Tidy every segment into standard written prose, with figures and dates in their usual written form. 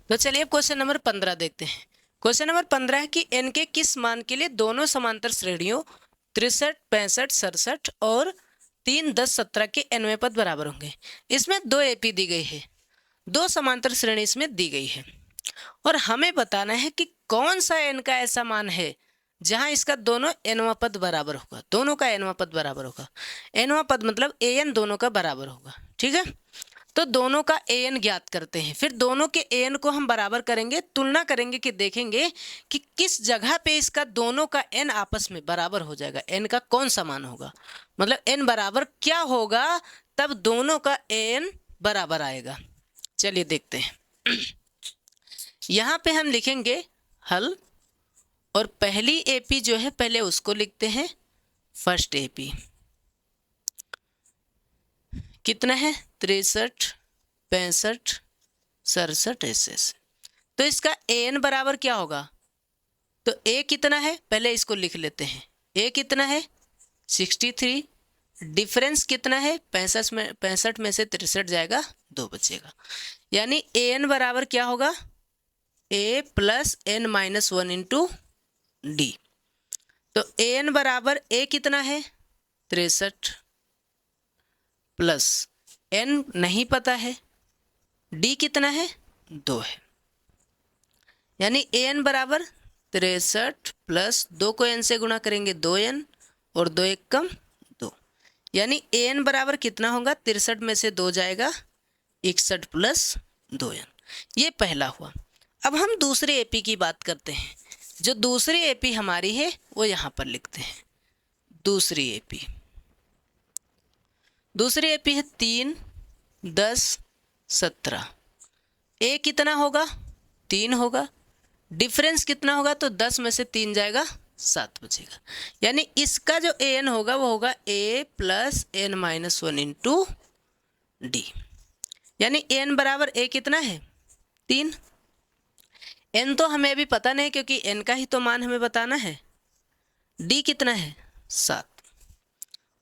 तो चलिए question number 15 देखते हैं। क्वेश्चन नंबर 15 है कि n के किस मान के लिए दोनों समांतर श्रेणियों 63, 65, 67 और 3, 10, 17 के nवें पद बराबर होंगे। इसमें दो एपी दी गई है, दो समांतर श्रेणी इसमें दी गई है और हमें बताना है कि कौन सा n का ऐसा मान है जहां इसका दोनों nवां पद बराबर होगा। दोनों का nवां पद बराबर होगा। nवां पद मतलब an दोनों का बराबर होगा। ठीक है, तो दोनों का an ज्ञात करते हैं। फिर दोनों के an को हम बराबर करेंगे, तुलना करेंगे कि देखेंगे कि किस जगह पे इसका दोनों का n आपस में बराबर हो जाएगा। n का कौन सा मान होगा, मतलब n बराबर क्या होगा, तब दोनों का an बराबर आएगा। चलिए देखते हैं। यहाँ पे हम लिखेंगे हल और पहली एपी जो है पहले उसको लिखते हैं। फर्स्ट एपी कितना है 63, 65, 67 ऐसे। तो इसका an बराबर क्या होगा, तो a कितना है पहले इसको लिख लेते हैं। a कितना है 63, डिफरेंस कितना है 65 में से 63 जाएगा 2 बचेगा, यानी an बराबर क्या होगा a plus n minus 1 into D. तो an बराबर a कितना है 63 प्लस n नहीं पता है, d कितना है 2 है, यानी an बराबर 63 प्लस 2 को n से गुणा करेंगे 2n और 2 एक कम 2, यानी an बराबर कितना होगा 63 में से 2 जाएगा 61 प्लस 2n। ये पहला हुआ। अब हम दूसरे एपी की बात करते हैं। जो दूसरी एपी हमारी है वो यहाँ पर लिखते हैं। दूसरी एपी है 3, 10, 17। ए कितना होगा 3 होगा, डिफरेंस कितना होगा तो 10 में से 3 जाएगा 7 बचेगा, यानी इसका जो an होगा वो होगा a plus n minus 1 into D, यानी n बराबर a कितना है 3। n तो हमें अभी पता नहीं क्योंकि n का ही तो मान हमें बताना है। d कितना है 7,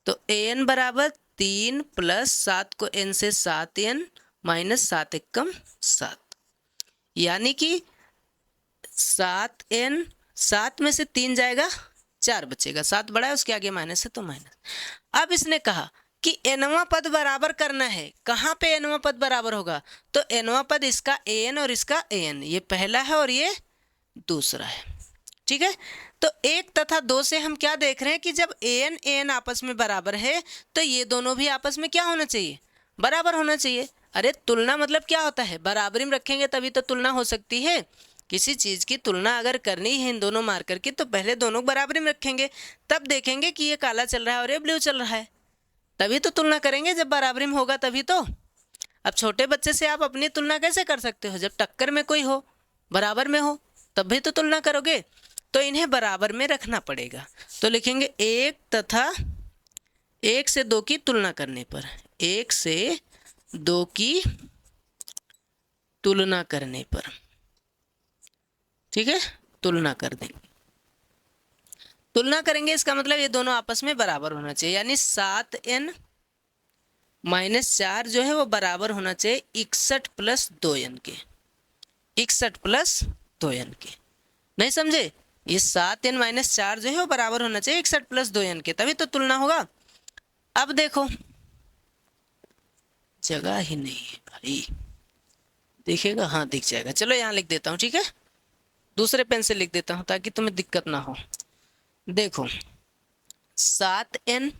तो an बराबर 3 प्लस 7 को n से 7n माइनस 7 एक कम 7, यानी कि 7n 7 में से 3 जाएगा 4 बचेगा, 7 बड़ा है उसके आगे माइनस है तो माइनस। अब इसने कहा कि nवां पद बराबर करना है। कहाँ पे nवां पद बराबर होगा, तो nवां पद इसका an और इसका an, ये पहला है और ये दूसरा है। ठीक है, तो 1 तथा 2 से हम क्या देख रहे हैं कि जब an आपस में बराबर है तो ये दोनों भी आपस में क्या होना चाहिए बराबर होना चाहिए। अरे तुलना मतलब क्या होता है, बराबरी में रखेंगे तभी तो तुलना हो सकती है। किसी चीज़ की तुलना अगर करनी है इन दोनों मार्कर की तो पहले दोनों बराबरी में रखेंगे, तब देखेंगे कि ये काला चल रहा है और ये ब्लू चल रहा है, तभी तो तुलना करेंगे। जब बराबरी में होगा तभी तो। अब छोटे बच्चे से आप अपनी तुलना कैसे कर सकते हो, जब टक्कर में कोई हो बराबर में हो तब भी तो तुलना करोगे, तो इन्हें बराबर में रखना पड़ेगा। तो लिखेंगे 1 तथा 1 से 2 की तुलना करने पर, 1 से 2 की तुलना करने पर, ठीक है, तुलना कर देंगे। तुलना करेंगे इसका मतलब ये दोनों आपस में बराबर होना चाहिए, यानी 7n माइनस 4 जो है वो बराबर होना चाहिए 61 प्लस 2n के। 61 प्लस 2n के, नहीं समझे, ये 7n माइनस 4 जो है वो बराबर होना चाहिए 61 प्लस 2n के, तभी तो तुलना होगा। अब देखो जगह ही नहीं है भाई, दिखेगा, हाँ दिख जाएगा। चलो यहाँ लिख देता हूँ, ठीक है, दूसरे पेन से लिख देता हूँ ताकि तुम्हें दिक्कत ना हो। देखो 7n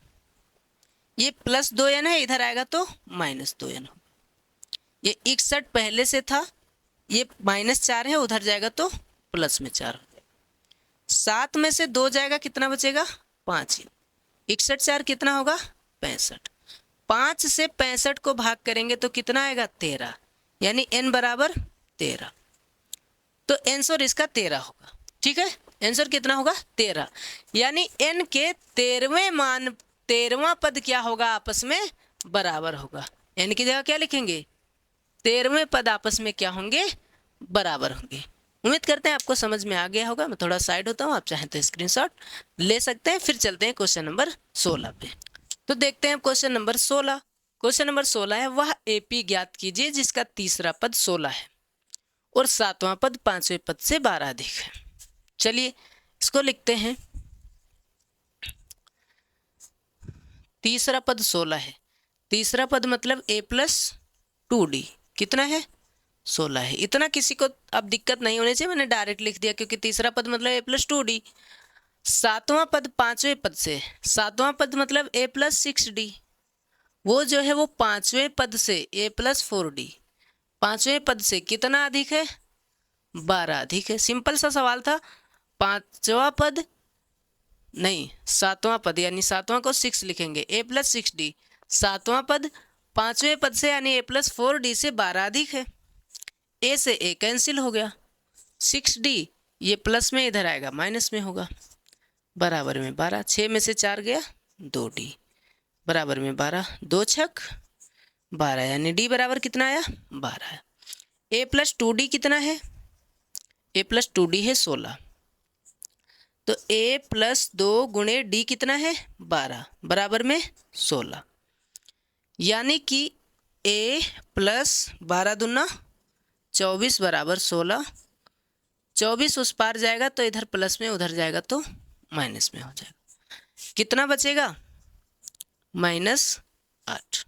ये प्लस 2n है, इधर आएगा तो माइनस 2n होगा। ये 61 पहले से था, ये माइनस 4 है, उधर जाएगा तो प्लस में 4 हो जाएगा। 7 में से 2 जाएगा कितना बचेगा 5 ही, 61 4 कितना होगा 65, 5 से 65 को भाग करेंगे तो कितना आएगा 13, यानी n बराबर 13, तो आंसर इसका 13 होगा। ठीक है, आंसर कितना होगा 13, यानी n के 13वें मान 13वां पद क्या होगा आपस में बराबर होगा। n की जगह क्या लिखेंगे 13वें पद आपस में क्या होंगे बराबर होंगे। उम्मीद करते हैं आपको समझ में आ गया होगा। मैं थोड़ा साइड होता हूँ, आप चाहें तो स्क्रीनशॉट ले सकते हैं। फिर चलते हैं क्वेश्चन नंबर 16 पे। तो देखते हैं क्वेश्चन नंबर 16। क्वेश्चन नंबर 16 है, वह एपी ज्ञात कीजिए जिसका तीसरा पद 16 है और सातवां पद पांचवें पद से 12 अधिक है। चलिए इसको लिखते हैं। तीसरा पद 16 है। तीसरा पद मतलब a प्लस 2d कितना है 16 है। इतना किसी को अब दिक्कत नहीं होनी चाहिए, मैंने डायरेक्ट लिख दिया क्योंकि तीसरा पद मतलब a प्लस 2d। सातवां पद पांचवें पद से, सातवां पद मतलब a प्लस 6d, वो जो है वो पांचवें पद से a प्लस 4d, पांचवें पद से कितना अधिक है 12 अधिक है। सिंपल सा सवाल था। पांचवा पद नहीं, सातवां पद यानी सातवां को 6 लिखेंगे, a प्लस 6d, सातवां पद पांचवें पद से यानी a प्लस 4d से 12 अधिक है। a से a कैंसिल हो गया, 6d ये प्लस में इधर आएगा माइनस में होगा, बराबर में 12, 6 में से 4 गया 2d, बराबर में 12, 2 छक 12 यानी d बराबर कितना आया 12। a प्लस 2d कितना है, a प्लस 2d है 16, तो a प्लस 2 गुणे d कितना है 12, बराबर में 16, यानी कि a प्लस 12 दूना 24 बराबर 16, 24 उस पार जाएगा तो इधर प्लस में, उधर जाएगा तो माइनस में हो जाएगा। कितना बचेगा -8,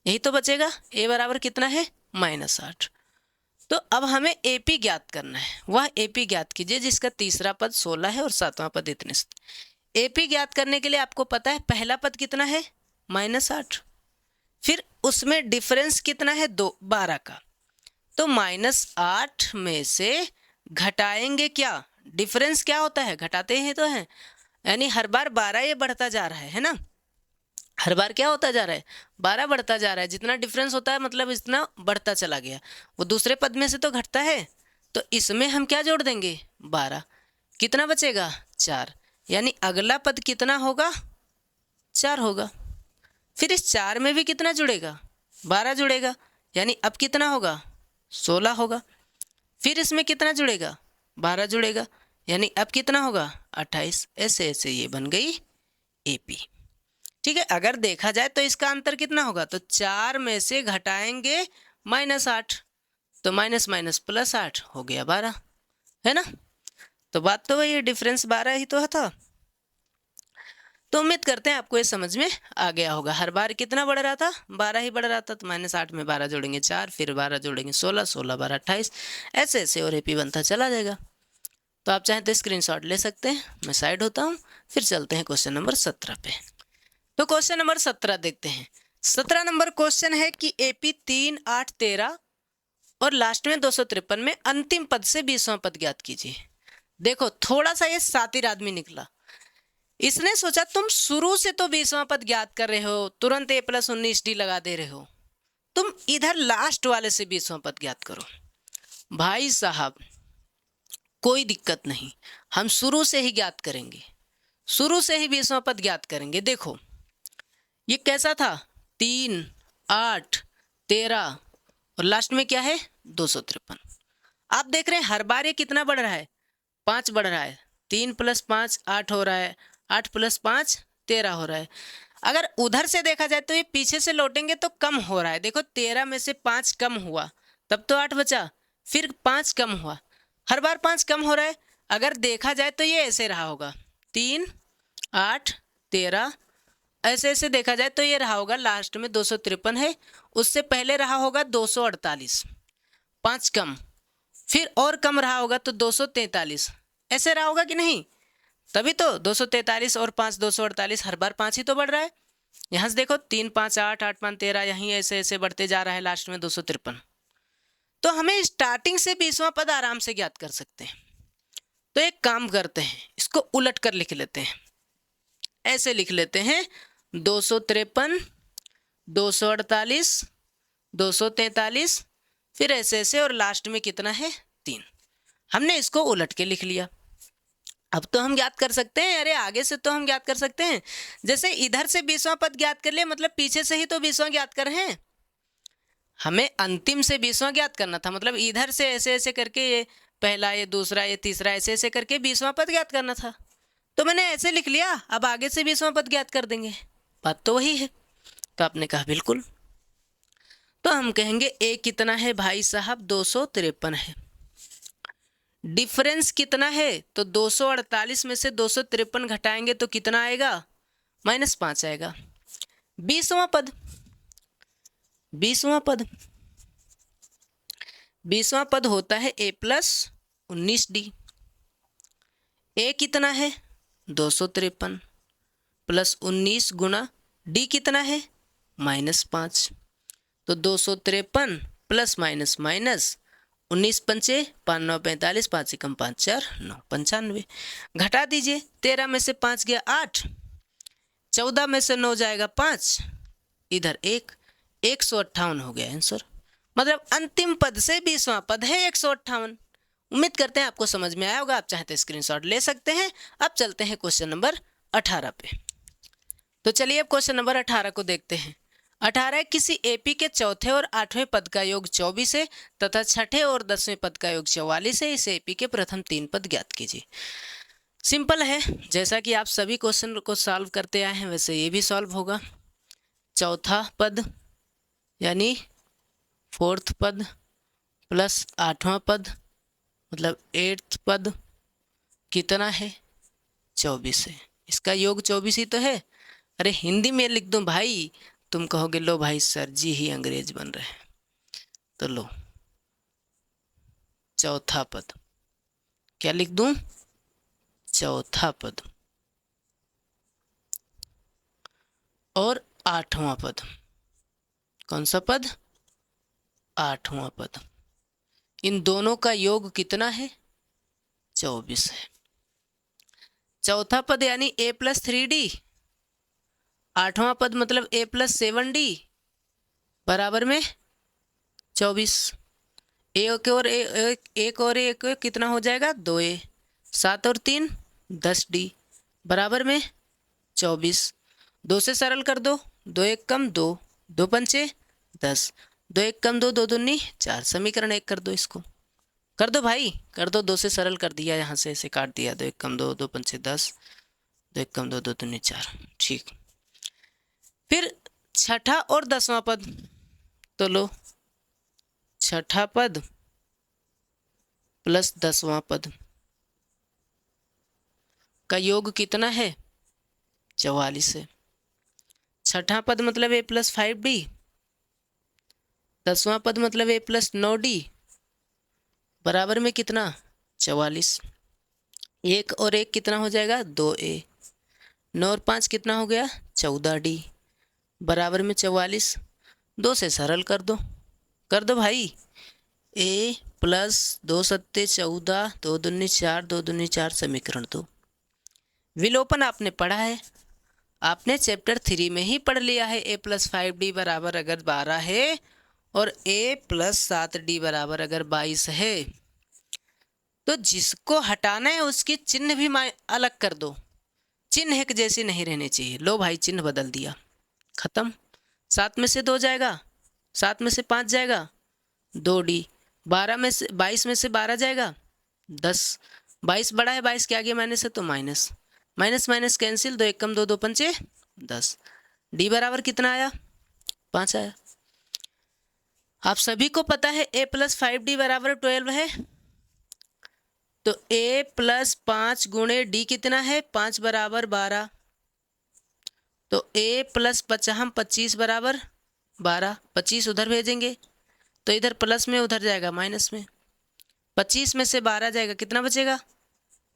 यही तो बचेगा। a बराबर कितना है -8। तो अब हमें AP ज्ञात करना है, वह AP ज्ञात कीजिए जिसका तीसरा पद 16 है और सातवां पद इतने से। AP ज्ञात करने के लिए आपको पता है पहला पद कितना है -8, फिर उसमें डिफरेंस कितना है 12 का, तो -8 में से घटाएंगे क्या, डिफरेंस क्या होता है घटाते हैं तो हैं, यानी हर बार 12 ये बढ़ता जा रहा है ना, हर बार क्या होता जा रहा है 12 बढ़ता जा रहा है, जितना डिफरेंस होता है मतलब इतना बढ़ता चला गया, वो दूसरे पद में से तो घटता है, तो इसमें हम क्या जोड़ देंगे 12, कितना बचेगा 4, यानी अगला पद कितना होगा 4 होगा। फिर इस 4 में भी कितना जुड़ेगा 12 जुड़ेगा, यानी अब कितना होगा 16 होगा। फिर इसमें कितना जुड़ेगा 12 जुड़ेगा, यानी अब कितना होगा 28। ऐसे ऐसे ये बन गई AP। ठीक है, अगर देखा जाए तो इसका अंतर कितना होगा, तो 4 में से घटाएंगे -8, तो माइनस माइनस +8 हो गया 12, है ना। तो बात तो वही, डिफरेंस 12 ही तो था। तो उम्मीद करते हैं आपको ये समझ में आ गया होगा। हर बार कितना बढ़ रहा था 12 ही बढ़ रहा था, तो -8 में 12 जोड़ेंगे 4, फिर 12 जोड़ेंगे 16, 16 12 28, ऐसे ऐसे और AP बनता चला जाएगा। तो आप चाहें तो स्क्रीनशॉट ले सकते हैं, मैं साइड होता हूँ। फिर चलते हैं क्वेश्चन नंबर 17 पे। तो क्वेश्चन नंबर 17 देखते हैं। 17 नंबर क्वेश्चन है कि AP 3, 8, 13 और लास्ट में 253 में अंतिम पद से 20वां पद ज्ञात कीजिए। देखो थोड़ा सा ये शातिर आदमी निकला, इसने सोचा तुम शुरू से तो 20वां पद ज्ञात कर रहे हो, तुरंत A प्लस 19D लगा दे रहे हो, तुम इधर लास्ट वाले से 20वां पद ज्ञात करो। भाई साहब कोई दिक्कत नहीं, हम शुरू से ही ज्ञात करेंगे, शुरू से ही 20वां पद ज्ञात करेंगे। देखो ये कैसा था 3, 8, 13 और लास्ट में क्या है 253। आप देख रहे हैं हर बार ये कितना बढ़ रहा है 5 बढ़ रहा है, 3 + 5 8 हो रहा है, 8 + 5 13 हो रहा है। अगर उधर से देखा जाए तो ये पीछे से लौटेंगे तो कम हो रहा है। देखो 13 में से 5 कम हुआ तब तो 8 बचा, फिर 5 कम हुआ, हर बार 5 कम हो रहा है। अगर देखा जाए तो ये ऐसे रहा होगा 3, 8, 13, ऐसे ऐसे देखा जाए तो ये रहा होगा लास्ट में 253 है, उससे पहले रहा होगा 248, 5 कम, फिर और कम रहा होगा तो 243, ऐसे रहा होगा कि नहीं, तभी तो 243 और 5 248, हर बार 5 ही तो बढ़ रहा है। यहाँ से देखो 3, 5, 8, 8, 5, 13, यहीं ऐसे ऐसे बढ़ते जा रहा है, लास्ट में 253। तो हमें स्टार्टिंग से 20वां पद आराम से ज्ञात कर सकते हैं। तो एक काम करते हैं, इसको उलट कर लिख लेते हैं, ऐसे लिख लेते हैं 253, 248, 243, फिर ऐसे ऐसे और लास्ट में कितना है 3। हमने इसको उलट के लिख लिया। अब तो हम ज्ञात कर सकते हैं, अरे आगे से तो हम ज्ञात कर सकते हैं। जैसे इधर से 20वां पद ज्ञात कर लिया, मतलब पीछे से ही तो 20वां ज्ञात कर रहे हैं। हमें अंतिम से 20वां ज्ञात करना था, मतलब इधर से ऐसे ऐसे करके ये पहला, ये दूसरा, ये तीसरा, ऐसे ऐसे करके 20वां पद ज्ञात करना था। तो मैंने ऐसे लिख लिया, अब आगे से 20वां पद ज्ञात कर देंगे, बात तो वही है। तो आपने कहा बिल्कुल। तो हम कहेंगे A कितना है भाई साहब 253 है, डिफरेंस कितना है, तो 248 में से 253 घटाएंगे तो कितना आएगा, -5 आएगा। 20वां पद, 20वां पद, 20वां पद होता है a प्लस 19d। a कितना है 253 प्लस 19 गुना d कितना है -5, तो 253 प्लस माइनस माइनस 19 पंचे 5 9 45, 5 एकम 5 4 9 95। घटा दीजिए, 13 में से 5 गया 8, 14 में से 9 जाएगा 5, इधर 158 हो गया आंसर। मतलब अंतिम पद से 20वां पद है 158। उम्मीद करते हैं आपको समझ में आया होगा। आप चाहे तो स्क्रीनशॉट ले सकते हैं। अब चलते हैं क्वेश्चन नंबर 18 पे। तो चलिए अब क्वेश्चन नंबर 18 को देखते हैं। 18 किसी एपी के चौथे और 8वें पद का योग 24 है तथा छठे और 10वें पद का योग 44 है। इस एपी के प्रथम 3 पद ज्ञात कीजिए। सिंपल है, जैसा कि आप सभी क्वेश्चन को सॉल्व करते आए हैं वैसे ये भी सॉल्व होगा। चौथा पद यानी 4th पद प्लस 8वां पद मतलब 8th पद कितना है 24 है। इसका योग 24 ही तो है। अरे हिंदी में लिख दूं भाई, तुम कहोगे लो भाई सर जी ही अंग्रेज बन रहे हैं। तो लो चौथा पद क्या लिख दूं, चौथा पद और 8वां पद। कौन सा पद, 8वां पद। इन दोनों का योग कितना है 24 है। चौथा पद यानी a प्लस 3d, 8वां पद मतलब a प्लस 7d बराबर में 24। एक और एक कितना हो जाएगा 2a, 7 और 3 10d बराबर में 24। 2 से सरल कर दो, 2 1 कम 2, 2 पंचे 10, 2 1 कम 2, 2 दूनी 4। समीकरण 1 कर दो, इसको कर दो भाई, कर दो। 2 से सरल कर दिया, यहाँ से ऐसे काट दिया। 2 1 कम 2, 2 पंचे 10, 2 1 कम 2, 2 दूनी 4। ठीक। फिर छठा और 10वां पद, तो लो छठा पद प्लस 10वां पद का योग कितना है 44 है। छठा पद मतलब a प्लस 5d, 10वां पद मतलब a प्लस 9d बराबर में कितना 44। 1 और 1 कितना हो जाएगा 2a, 9 और 5 कितना हो गया 14d बराबर में 44। 2 से सरल कर दो भाई। a प्लस 2 सत्ते 14, 2 दूनी 4, 2 दूनी 4। समीकरण 2। विलोपन आपने पढ़ा है, आपने चैप्टर 3 में ही पढ़ लिया है। a प्लस 5d बराबर अगर 12 है और a प्लस 7d बराबर अगर 22 है तो जिसको हटाना है उसकी चिन्ह भी अलग कर दो। चिन्ह एक जैसी नहीं रहनी चाहिए। लो भाई चिन्ह बदल दिया, खत्म। 7 में से 2 जाएगा, 7 में से 5 जाएगा 2d, 12 में से 22 में से 12 जाएगा 10। 22 बड़ा है, 22 के आगे माइनस है तो माइनस, माइनस माइनस कैंसिल, 2 1 कम 2, 2 पंचे 10। d बराबर कितना आया 5 आया। आप सभी को पता है a प्लस 5d बराबर 12 है, तो a प्लस 5 गुणे d कितना है 5 बराबर 12, तो a प्लस 25 बराबर 12। 25 उधर भेजेंगे तो इधर प्लस में उधर जाएगा माइनस में। 25 में से 12 जाएगा, कितना बचेगा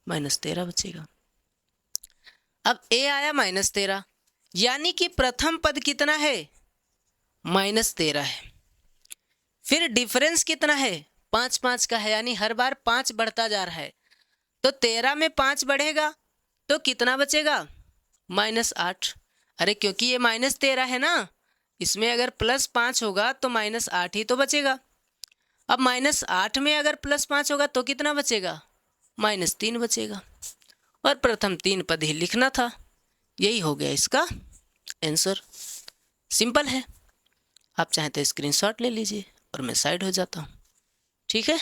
-13 बचेगा। अब a आया -13, यानी कि प्रथम पद कितना है -13 है। फिर डिफरेंस कितना है 5 5 का है, यानी हर बार 5 बढ़ता जा रहा है। तो 13 में 5 बढ़ेगा तो कितना बचेगा -8। अरे क्योंकि ये -13 है ना, इसमें अगर +5 होगा तो -8 ही तो बचेगा। अब -8 में अगर +5 होगा तो कितना बचेगा -3 बचेगा। और प्रथम 3 पद ही लिखना था। यही हो गया इसका आंसर। सिंपल है। आप चाहें तो स्क्रीनशॉट ले लीजिए और मैं साइड हो जाता हूँ। ठीक है,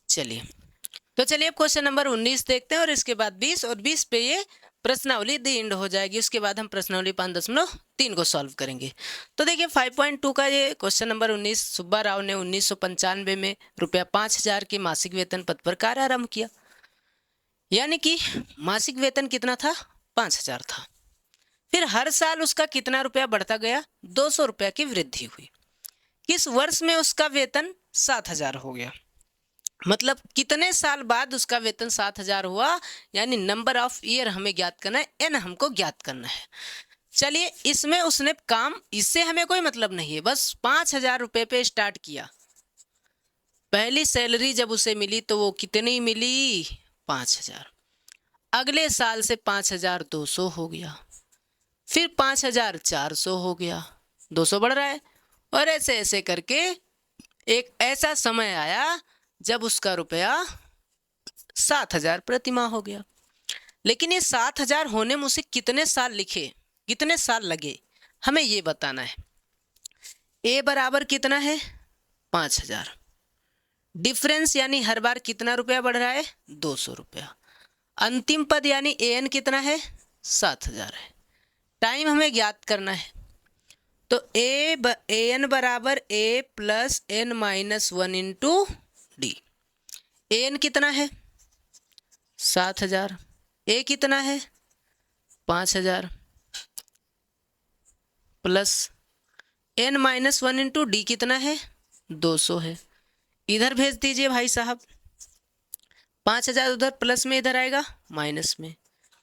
चलिए। तो चलिए अब क्वेश्चन नंबर 19 देखते हैं और इसके बाद 20, और 20 पे ये प्रश्नावली दी इंड हो जाएगी। उसके बाद हम प्रश्नावली 5.3 को सॉल्व करेंगे। तो देखिए 5.2 का ये क्वेश्चन नंबर 19, सुब्बा राव ने 1995 में रुपया 5,000 के मासिक वेतन पद पर कार्य आरंभ किया। यानी कि मासिक वेतन कितना था? 5,000 था। फिर हर साल उसका कितना रुपया बढ़ता गया? 200 रुपया की वृद्धि हुई। किस वर्ष में उसका वेतन 7,000 हो गया? मतलब कितने साल बाद उसका वेतन 7,000 हुआ, यानी नंबर ऑफ ईयर हमें ज्ञात करना है, एन हमको ज्ञात करना है। चलिए इसमें उसने काम, इससे हमें कोई मतलब नहीं है, बस 5,000 रुपये पे स्टार्ट किया। पहली सैलरी जब उसे मिली तो वो कितनी मिली? 5,000। अगले साल से 5,200 हो गया, फिर 5,400 हो गया, 200 बढ़ रहा है, और ऐसे ऐसे करके एक ऐसा समय आया जब उसका रुपया 7,000 प्रतिमाह हो गया। लेकिन ये 7,000 होने में उसे कितने साल लिखे, कितने साल लगे, हमें ये बताना है। ए बराबर कितना है? 5,000। डिफरेंस यानी हर बार कितना रुपया बढ़ रहा है? 200 रुपया। अंतिम पद यानी ए एन कितना है? 7,000 है। टाइम हमें ज्ञात करना है, तो ए एन बराबर A plus N minus 1 into D. A N कितना है? 7,000। ए कितना है? 5,000 plus N minus 1 into D कितना है? 200 है। इधर भेज दीजिए भाई साहब। 5,000 उधर प्लस में, इधर आएगा माइनस में,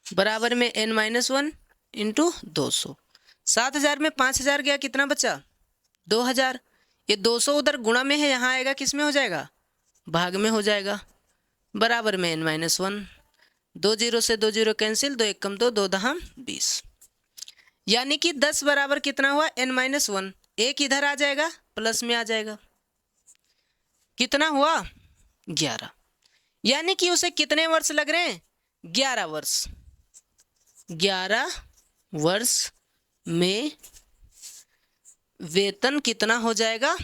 बराबर में एन माइनस 1 इंटू 200। 7,000 में 5,000 गया, कितना बचा? 2,000। ये 200 उधर गुणा में है, यहाँ आएगा किस में हो जाएगा? भाग में हो जाएगा, बराबर में एन माइनस 1। 2 जीरो से 2 जीरो कैंसिल, 2 1 कम 2, 2 दहाम 20। यानी कि 10 बराबर कितना हुआ? N minus 1। एक इधर आ जाएगा, प्लस में आ जाएगा, कितना हुआ? 11। यानी कि उसे कितने वर्ष लग रहे हैं? 11 वर्ष। 11 वर्ष में वेतन कितना हो जाएगा?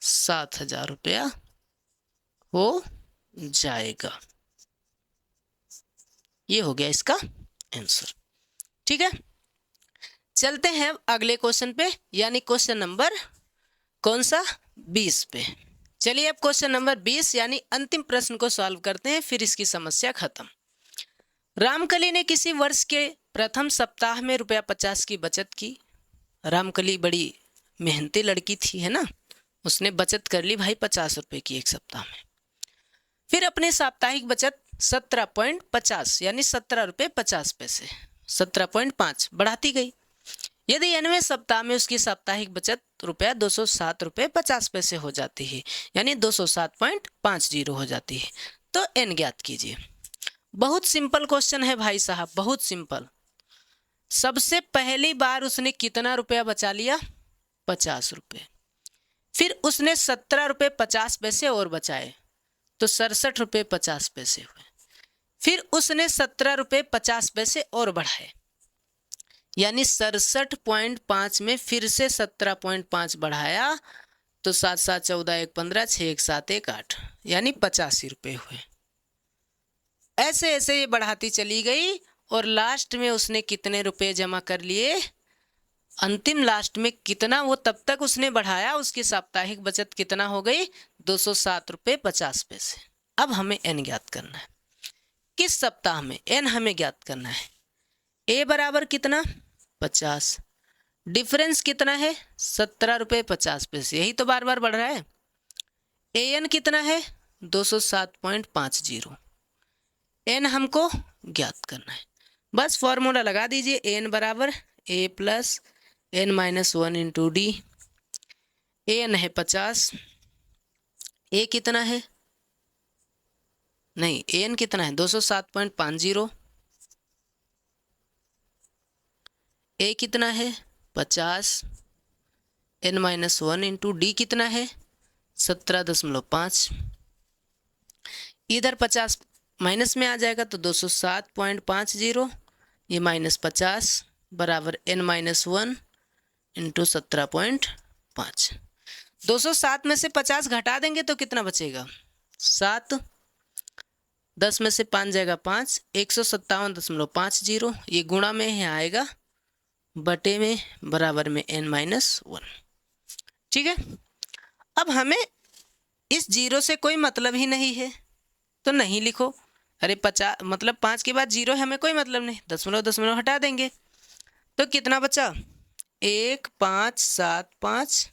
7,000 रुपया हो जाएगा। ये हो गया इसका आंसर। ठीक है, चलते हैं अगले क्वेश्चन पे, यानी क्वेश्चन नंबर कौन सा? 20 पे। चलिए अब क्वेश्चन नंबर 20 यानी अंतिम प्रश्न को सॉल्व करते हैं, फिर इसकी समस्या खत्म। रामकली ने किसी वर्ष के प्रथम सप्ताह में रुपया 50 की बचत की। रामकली बड़ी मेहनती लड़की थी, है ना, उसने बचत कर ली भाई 50 रुपये की एक सप्ताह में। फिर अपने साप्ताहिक बचत 17.50 यानी 17 रुपये 50 पैसे 17.5 बढ़ाती गई। यदि 90वें सप्ताह में उसकी साप्ताहिक बचत रुपया 207 रुपये 50 पैसे हो जाती है, यानी 207.50 हो जाती है, तो एन ज्ञात कीजिए। बहुत सिंपल क्वेश्चन है भाई साहब, बहुत सिंपल। सबसे पहली बार उसने कितना रुपया बचा लिया? 50 रुपये। फिर उसने 17 रुपये 50 पैसे और बचाए, तो 67 रुपये 50 पैसे हुए। फिर उसने 17 रुपये 50 पैसे और बढ़ाए, यानी 67.5 में फिर से 17.5 बढ़ाया, तो 7 7 14 1 15 6 1 7 1 8 यानी 85 रुपये हुए। ऐसे ऐसे ये बढ़ाती चली गई, और लास्ट में उसने कितने रुपए जमा कर लिए? अंतिम लास्ट में कितना, वो तब तक उसने बढ़ाया, उसकी साप्ताहिक बचत कितना हो गई? 207 रुपये 50 पैसे। अब हमें एन ज्ञात करना है। किस सप्ताह में? एन हमें ज्ञात करना है। ए बराबर कितना? 50। डिफरेंस कितना है? 17 रुपये 50 पैसे, यही तो बार बार बढ़ रहा है। ए एन कितना है? 207.50। एन हमको ज्ञात करना है, बस फॉर्मूला लगा दीजिए। एन बराबर A plus N minus 1 into D. N है 50, ए कितना है? नहीं, एन कितना है? 207.50। ए कितना है? 50। एन माइनस 1 इंटू डी कितना है? 17.5। इधर 50 माइनस में आ जाएगा, तो 207.50, ये माइनस 50 बराबर एन माइनस 1 इंटू 17.5। 207 में से 50 घटा देंगे तो कितना बचेगा? 7। 10 में से 5 जाएगा 5, 157.50, ये गुणा में यहाँ आएगा बटे में बराबर में n-1। ठीक है, अब हमें इस जीरो से कोई मतलब ही नहीं है तो नहीं लिखो। अरे 50 मतलब 5 के बाद जीरो है, हमें कोई मतलब नहीं, दशमलव दशमलव हटा देंगे तो कितना बचा 1575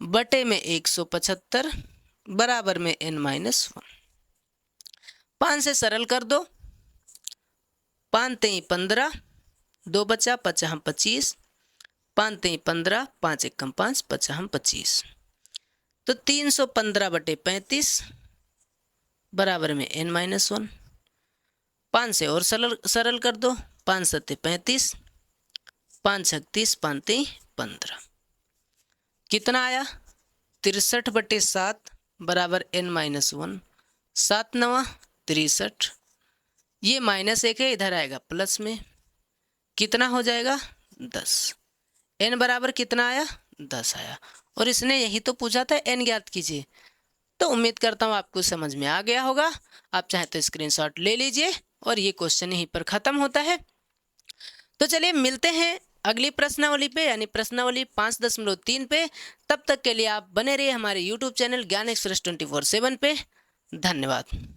बटे में 175 बराबर में n-1। 5 से सरल कर दो, 5 तेई 15, 2 बचा, 5 हम 25, 5 तेई 15, 5 एकम 5, 5 हम 25, तो 315 बटे 35 बराबर में n-1। 5 से और सरल कर दो, 5 सत्ते 35, 5 छक 30, 5 तेई 15, कितना आया 63 बटे 7 बराबर n-1। 7 नवा 63, ये -1 है, इधर आएगा प्लस में, कितना हो जाएगा 10। n बराबर कितना आया 10 आया, और इसने यही तो पूछा था n ज्ञात कीजिए। तो उम्मीद करता हूँ आपको समझ में आ गया होगा। आप चाहे तो स्क्रीनशॉट ले लीजिए और ये क्वेश्चन यहीं पर ख़त्म होता है। तो चलिए मिलते हैं अगली प्रश्नावली पे, यानी प्रश्नावली 5.3 पे। तब तक के लिए आप बने रहिए हमारे YouTube चैनल ज्ञान एक्सप्रेस 24/7 पे। धन्यवाद।